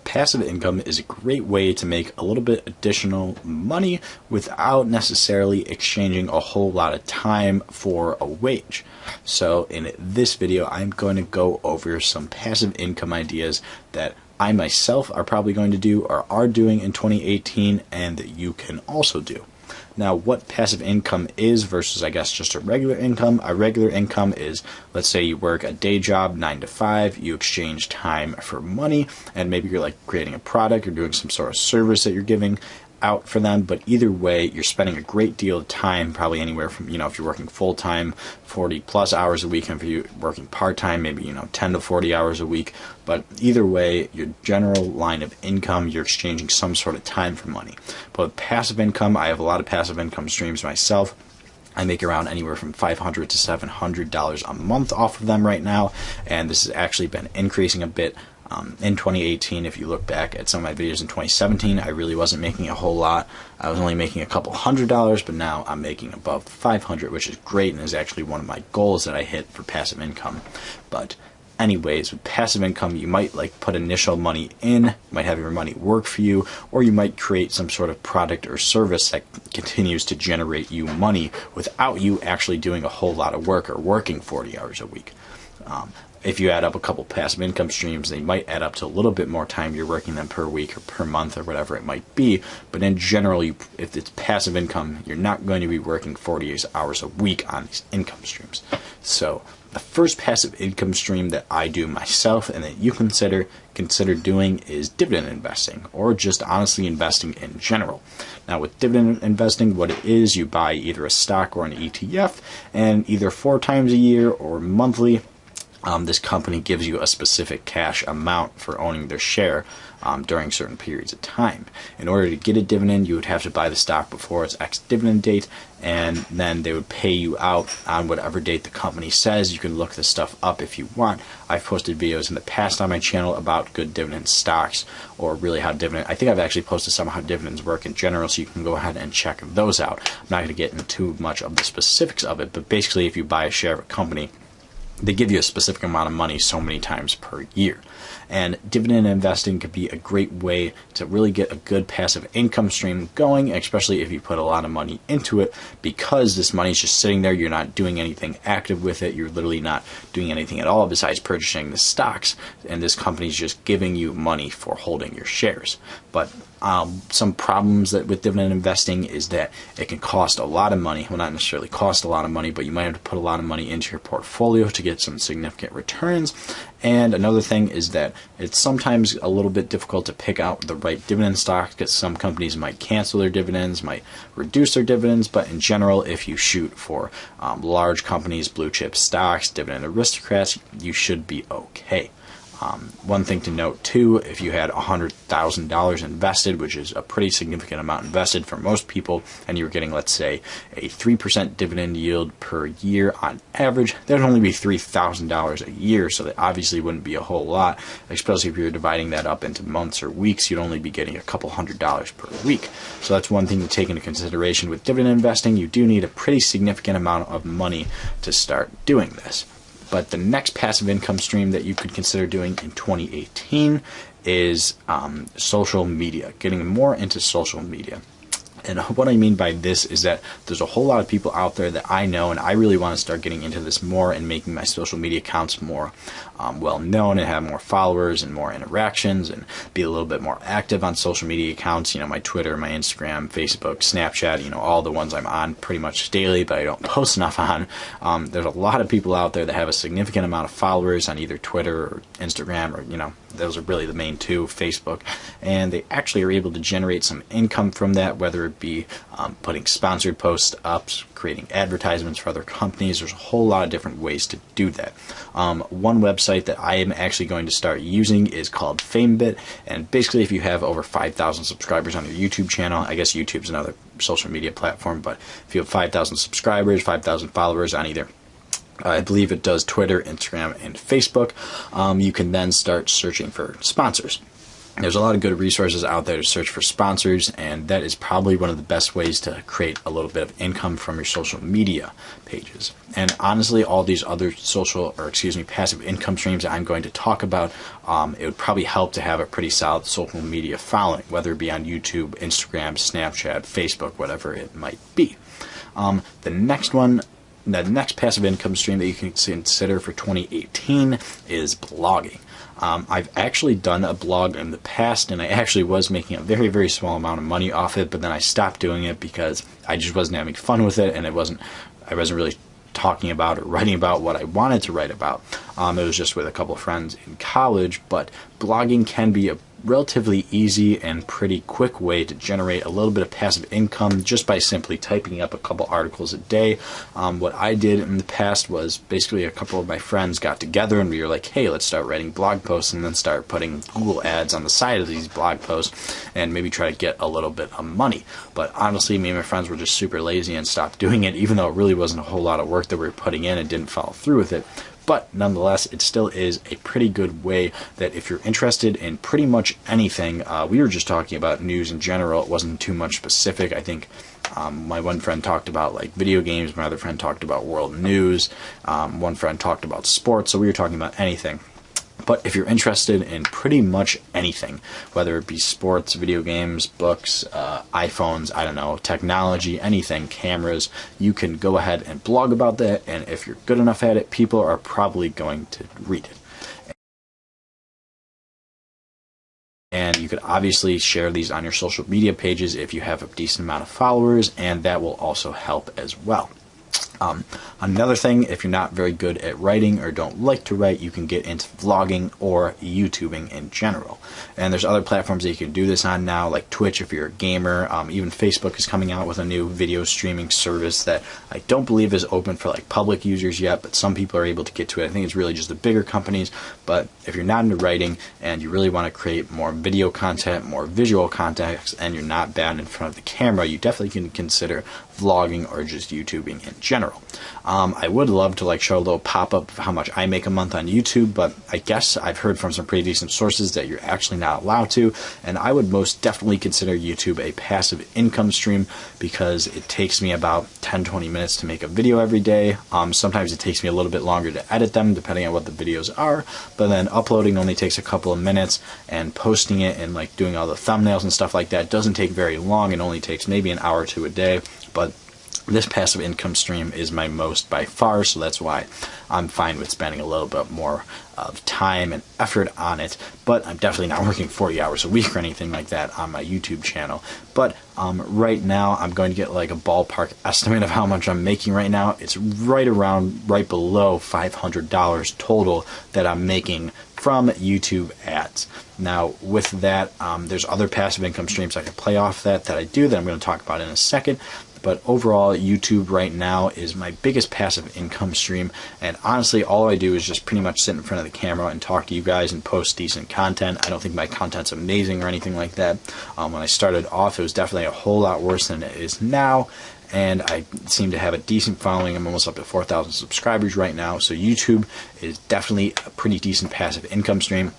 passive income is a great way to make a little bit additional money without necessarily exchanging a whole lot of time for a wage. So in this video, I'm going to go over some passive income ideas that I myself are probably going to do or are doing in 2018 and that you can also do. Now, what passive income is versus, I guess, just a regular income. A regular income is, let's say you work a day job, 9 to 5, you exchange time for money, and maybe you're like creating a product or doing some sort of service that you're giving out for them. But either way, you're spending a great deal of time, probably anywhere from, if you're working full-time, 40 plus hours a week, and if you're working part-time, maybe, 10 to 40 hours a week. But either way, your general line of income, you're exchanging some sort of time for money. But with passive income, I have a lot of passive income streams myself. I make around anywhere from $500 to $700 a month off of them right now, and this has actually been increasing a bit. In 2018, if you look back at some of my videos in 2017, I really wasn't making a whole lot. I was only making a couple $100s, but now I'm making above $500, which is great and is actually one of my goals that I hit for passive income. But anyways, with passive income, you might put initial money in, you might have your money work for you, or you might create some sort of product or service that continues to generate you money without you actually doing a whole lot of work or working 40 hours a week. If you add up a couple passive income streams, they might add up to a little bit more time you're working them per week or per month or whatever it might be. But in general, if it's passive income, you're not going to be working 40 hours a week on these income streams. So the first passive income stream that I do myself and that you consider doing is dividend investing, or just honestly investing in general. Now with dividend investing, what it is, you buy either a stock or an ETF, and either 4 times a year or monthly, this company gives you a specific cash amount for owning their share during certain periods of time. In order to get a dividend, you would have to buy the stock before its ex-dividend date, and then they would pay you out on whatever date the company says. You can look this stuff up if you want. I've posted videos in the past on my channel about good dividend stocks, or really how I think I've actually posted some how dividends work in general, so you can go ahead and check those out. I'm not going to get into too much of the specifics of it, but basically if you buy a share of a company, they give you a specific amount of money so many times per year. And dividend investing could be a great way to really get a good passive income stream going, especially if you put a lot of money into it, because this money is just sitting there. You're not doing anything active with it. You're literally not doing anything at all besides purchasing the stocks, and this company is just giving you money for holding your shares. But some problems with dividend investing is that it can cost a lot of money. Well, not necessarily cost a lot of money, but you might have to put a lot of money into your portfolio to get some significant returns. And another thing is that it's sometimes a little bit difficult to pick out the right dividend stock, because some companies might cancel their dividends, might reduce their dividends. But in general, if you shoot for large companies, blue chip stocks, dividend aristocrats, you should be okay. One thing to note too, if you had $100,000 invested, which is a pretty significant amount invested for most people, and you were getting, let's say, a 3% dividend yield per year on average, that would only be $3,000 a year, so that obviously wouldn't be a whole lot, especially if you were dividing that up into months or weeks. You'd only be getting a couple $100s per week. So that's one thing to take into consideration with dividend investing. You do need a pretty significant amount of money to start doing this. But the next passive income stream that you could consider doing in 2018 is social media, getting more into social media. And what I mean by this is that there's a whole lot of people out there that I know, and I really want to start getting into this more and making my social media accounts more well known and have more followers and more interactions and be a little bit more active on social media accounts. My Twitter, my Instagram, Facebook, Snapchat, all the ones I'm on pretty much daily, but I don't post enough on. There's a lot of people out there that have a significant amount of followers on either Twitter or Instagram, or those are really the main two, Facebook, and they actually are able to generate some income from that, whether it be putting sponsored posts up, creating advertisements for other companies. There's a whole lot of different ways to do that. One website that I am actually going to start using is called FameBit, and basically if you have over 5,000 subscribers on your YouTube channel, I guess YouTube's another social media platform, but if you have 5,000 subscribers, 5,000 followers on either, I believe it does Twitter, Instagram, and Facebook, you can then start searching for sponsors. There's a lot of good resources out there to search for sponsors, and that is probably one of the best ways to create a little bit of income from your social media pages. And honestly, all these other passive income streams that I'm going to talk about, it would probably help to have a pretty solid social media following, whether it be on YouTube, Instagram, Snapchat, Facebook, whatever it might be. The next passive income stream that you can consider for 2018 is blogging. I've actually done a blog in the past, and I actually was making a very, very small amount of money off it, but then I stopped doing it because I just wasn't having fun with it, and I wasn't really talking about or writing about what I wanted to write about. It was just with a couple of friends in college, but blogging can be a relatively easy and pretty quick way to generate a little bit of passive income just by simply typing up a couple articles a day. What I did in the past was basically a couple of my friends got together and we were like, hey, let's start writing blog posts and then start putting Google ads on the side of these blog posts and maybe try to get a little bit of money. But honestly, me and my friends were just super lazy and stopped doing it, even though it really wasn't a whole lot of work that we were putting in and didn't follow through with it. But nonetheless, it still is a pretty good way that if you're interested in pretty much anything, we were just talking about news in general, it wasn't too much specific. I think my one friend talked about like video games, my other friend talked about world news, one friend talked about sports, so we were talking about anything. But if you're interested in pretty much anything, whether it be sports, video games, books, iPhones, I don't know, technology, anything, cameras, you can go ahead and blog about that, and if you're good enough at it, people are probably going to read it. And you could obviously share these on your social media pages if you have a decent amount of followers, and that will also help as well. Another thing, if you're not very good at writing or don't like to write, you can get into vlogging or YouTubing in general. And there's other platforms that you can do this on now, like Twitch if you're a gamer. Even Facebook is coming out with a new video streaming service that I don't believe is open for like public users yet, but some people are able to get to it. I think it's really just the bigger companies. But if you're not into writing and you really want to create more video content, more visual content, and you're not bad in front of the camera, you definitely can consider vlogging or just YouTubing in general. I would love to like show a little pop-up of how much I make a month on YouTube, but I guess I've heard from some pretty decent sources that you're actually not allowed to, and I would most definitely consider YouTube a passive income stream because it takes me about 10-20 minutes to make a video every day. Sometimes it takes me a little bit longer to edit them depending on what the videos are, but then uploading only takes a couple of minutes, and posting it and like doing all the thumbnails and stuff like that doesn't take very long. It only takes maybe an hour or two a day, but this passive income stream is my most by far, so that's why I'm fine with spending a little bit more of time and effort on it. But I'm definitely not working 40 hours a week or anything like that on my YouTube channel. But right now, I'm going to get like a ballpark estimate of how much I'm making right now. It's right below $500 total that I'm making from YouTube ads. Now, with that, there's other passive income streams I can play off that I do that I'm going to talk about in a second. But overall, YouTube right now is my biggest passive income stream, and honestly, all I do is just pretty much sit in front of the camera and talk to you guys and post decent content. I don't think my content's amazing or anything like that. When I started off, it was definitely a whole lot worse than it is now, and I seem to have a decent following. I'm almost up to 4,000 subscribers right now, so YouTube is definitely a pretty decent passive income stream.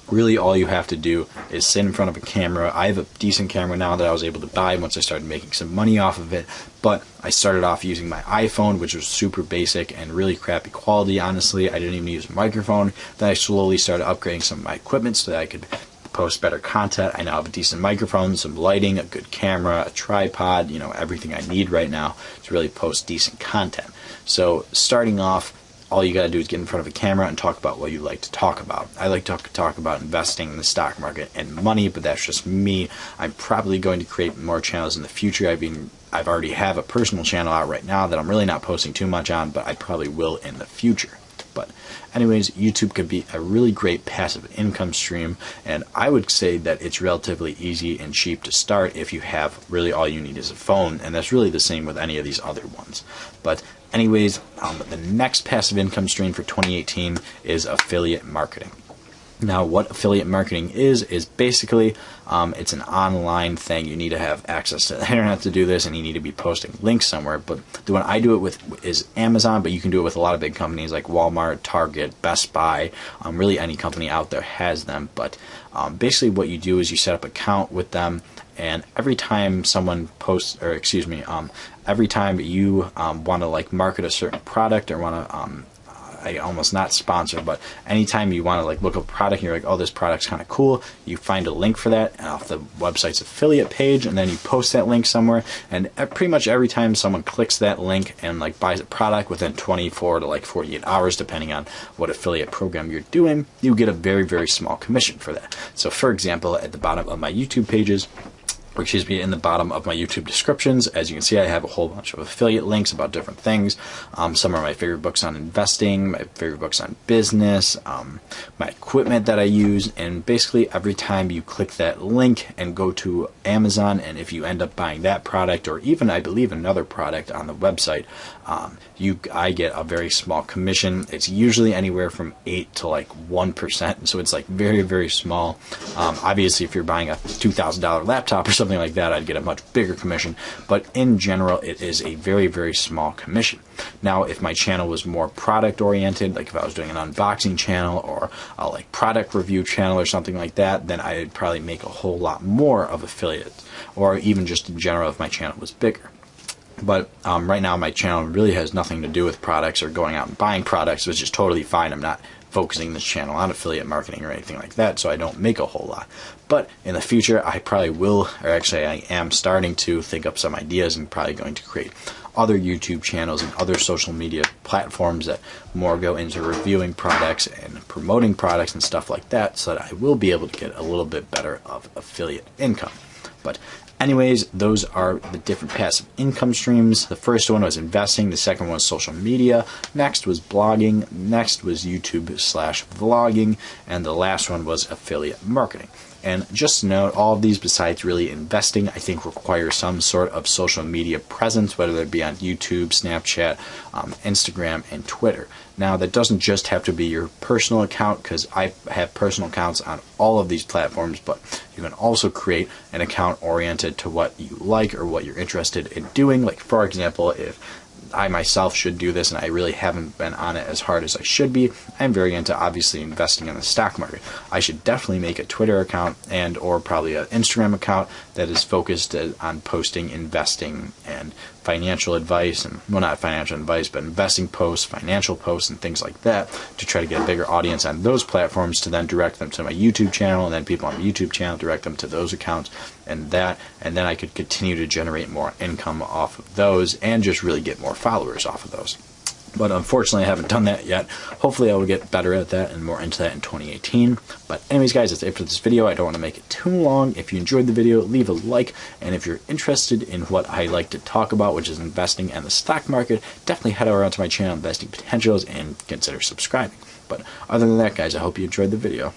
Really, all you have to do is sit in front of a camera. I have a decent camera now that I was able to buy once I started making some money off of it, but I started off using my iPhone, which was super basic and really crappy quality, honestly. I didn't even use a microphone. Then I slowly started upgrading some of my equipment so that I could post better content. I now have a decent microphone, some lighting, a good camera, a tripod, you know, everything I need right now to really post decent content. So starting off, all you got to do is get in front of a camera and talk about what you like to talk about. I like to talk about investing in the stock market and money, but that's just me. I'm probably going to create more channels in the future. I've already have a personal channel out right now that I'm really not posting too much on, but I probably will in the future. But anyways, YouTube could be a really great passive income stream, and I would say that it's relatively easy and cheap to start if you have really all you need is a phone, and that's really the same with any of these other ones. But anyways, the next passive income stream for 2018 is affiliate marketing. Now, what affiliate marketing is basically it's an online thing. You need to have access to the internet to do this, and you need to be posting links somewhere. But the one I do it with is Amazon, but you can do it with a lot of big companies like Walmart, Target, Best Buy. Really, any company out there has them. But basically, what you do is you set up an account with them, and every time someone posts, or excuse me, every time you want to like market a certain product or want to I almost not sponsor, but anytime you want to like look up a product and you're like, oh, this product's kind of cool, you find a link for that off the website's affiliate page, and then you post that link somewhere, and pretty much every time someone clicks that link and like buys a product within 24 to like 48 hours, depending on what affiliate program you're doing, you get a very, very small commission for that. So for example, at the bottom of my YouTube pages, or excuse me, in the bottom of my YouTube descriptions, as you can see, I have a whole bunch of affiliate links about different things. Some are my favorite books on investing, my favorite books on business, my equipment that I use, and basically every time you click that link and go to Amazon, and if you end up buying that product, or even I believe another product on the website, I get a very small commission. It's usually anywhere from 8 to like 1%, so it's like very, very small. Obviously, if you're buying a $2,000 laptop or something like that, I'd get a much bigger commission, but in general, it is a very, very small commission. Now, if my channel was more product oriented, like if I was doing an unboxing channel or a like product review channel or something like that, then I'd probably make a whole lot more of affiliates, or even just in general if my channel was bigger. But right now, my channel really has nothing to do with products or going out and buying products, which is totally fine. I'm not focusing this channel on affiliate marketing or anything like that, so I don't make a whole lot. But in the future, I probably will, or actually I am starting to think up some ideas and probably going to create other YouTube channels and other social media platforms that more go into reviewing products and promoting products and stuff like that, so that I will be able to get a little bit better of affiliate income. But anyways, those are the different passive income streams. The first one was investing. The second one was social media. Next was blogging. Next was YouTube/vlogging. And the last one was affiliate marketing. And just to note, all of these, besides really investing, I think require some sort of social media presence, whether it be on YouTube, Snapchat, Instagram, and Twitter. Now, that doesn't just have to be your personal account, because I have personal accounts on all of these platforms, but you can also create an account oriented to what you like or what you're interested in doing. Like, for example, if I myself should do this, and I really haven't been on it as hard as I should be. I'm very into obviously investing in the stock market. I should definitely make a Twitter account and or probably an Instagram account that is focused on posting investing and financial advice, and well, not financial advice, but investing posts, financial posts, and things like that, to try to get a bigger audience on those platforms, to then direct them to my YouTube channel, and then people on my YouTube channel direct them to those accounts, and then I could continue to generate more income off of those and just really get more followers off of those. But unfortunately, I haven't done that yet. Hopefully, I will get better at that and more into that in 2018. But anyways, guys, that's it for this video. I don't want to make it too long. If you enjoyed the video, leave a like. And if you're interested in what I like to talk about, which is investing and the stock market, definitely head over onto my channel, Investing Potentials, and consider subscribing. But other than that, guys, I hope you enjoyed the video.